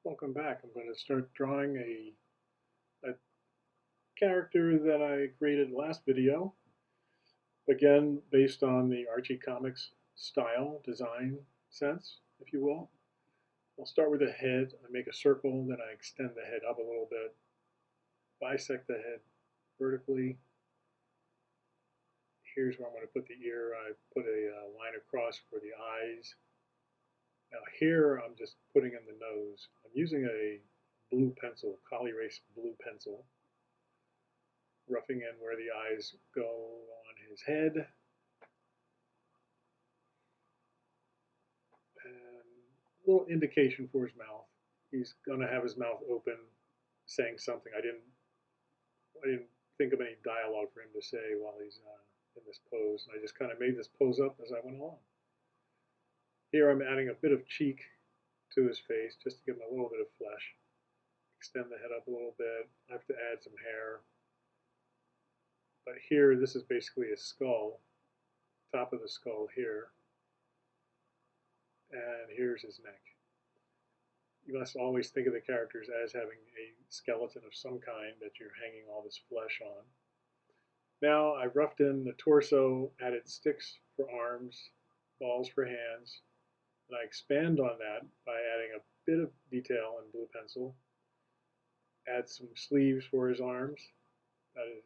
Welcome back. I'm going to start drawing a character that I created last video. Again, based on the Archie Comics style, design sense, if you will. I'll start with the head. I make a circle, then I extend the head up a little bit, bisect the head vertically. Here's where I'm going to put the ear. I put a line across for the eyes. Now here I'm just putting in the nose. I'm using a blue pencil, Collie Race blue pencil, roughing in where the eyes go on his head. And a little indication for his mouth. He's going to have his mouth open, saying something. I didn't think of any dialogue for him to say while he's in this pose. And I just kind of made this pose up as I went along. Here I'm adding a bit of cheek to his face just to give him a little bit of flesh. Extend the head up a little bit. I have to add some hair. But here, this is basically a skull, top of the skull here. And here's his neck. You must always think of the characters as having a skeleton of some kind that you're hanging all this flesh on. Now I've roughed in the torso, added sticks for arms, balls for hands, and I expand on that by adding a bit of detail in blue pencil. Add some sleeves for his arms, that is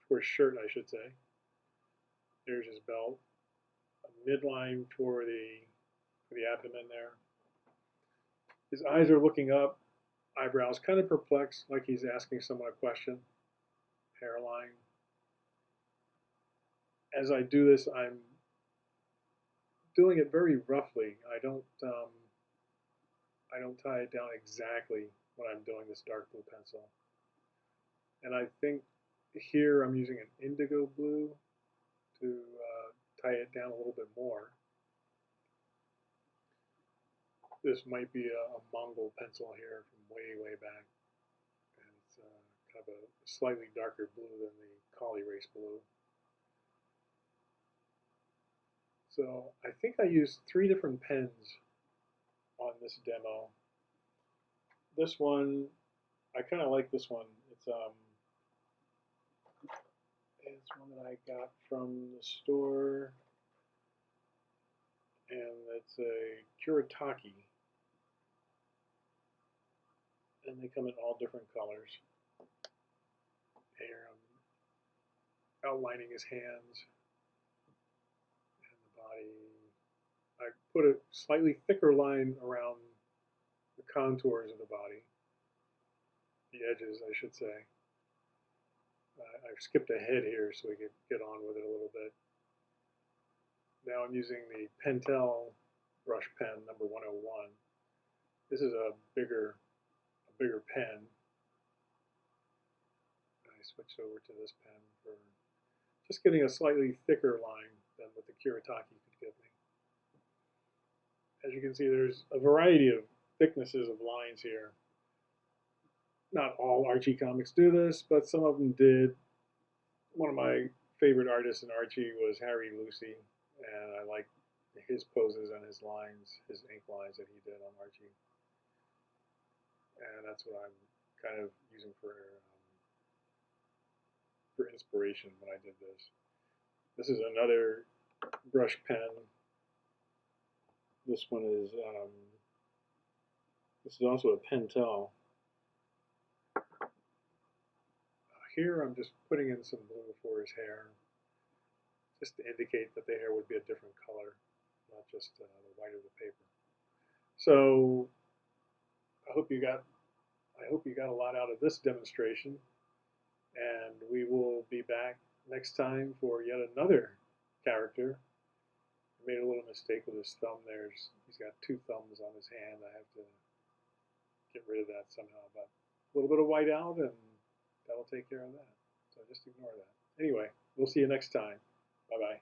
for his shirt, I should say. There's his belt, a midline for the abdomen there. His eyes are looking up, eyebrows kind of perplexed, like he's asking someone a question. Hairline. As I do this, I'm doing it very roughly. I don't tie it down exactly when I'm doing this dark blue pencil. And I think here I'm using an indigo blue to tie it down a little bit more. This might be a Mongol pencil here from way back. And it's kind of a slightly darker blue than the Collie Race blue. So I think I used 3 different pens on this demo. This one, I kind of like this one. It's one that I got from the store, and it's a Kuetake, and they come in all different colors. Here I'm outlining his hands and the body. I put a slightly thicker line around the contours of the body, the edges, I should say. I've skipped ahead here so we could get on with it a little bit. Now I'm using the Pentel brush pen number 101. This is a bigger pen. I switched over to this pen for just getting a slightly thicker line than what the Kuetake could give me. As you can see, there's a variety of thicknesses of lines here. Not all Archie comics do this, but some of them did. One of my favorite artists in Archie was Harry Lucey, and I like his poses and his lines, his ink lines that he did on Archie. And that's what I'm kind of using for inspiration when I did this. This is another brush pen. This one is this is also a Pentel. Here I'm just putting in some blue for his hair, just to indicate that the hair would be a different color, not just the white of the paper. So I hope you got a lot out of this demonstration, and we will be back next time for yet another character. I made a little mistake with his thumb. He's got 2 thumbs on his hand. I have to get rid of that somehow, but a little bit of white out and that'll take care of that. So just ignore that. Anyway, we'll see you next time. Bye-bye.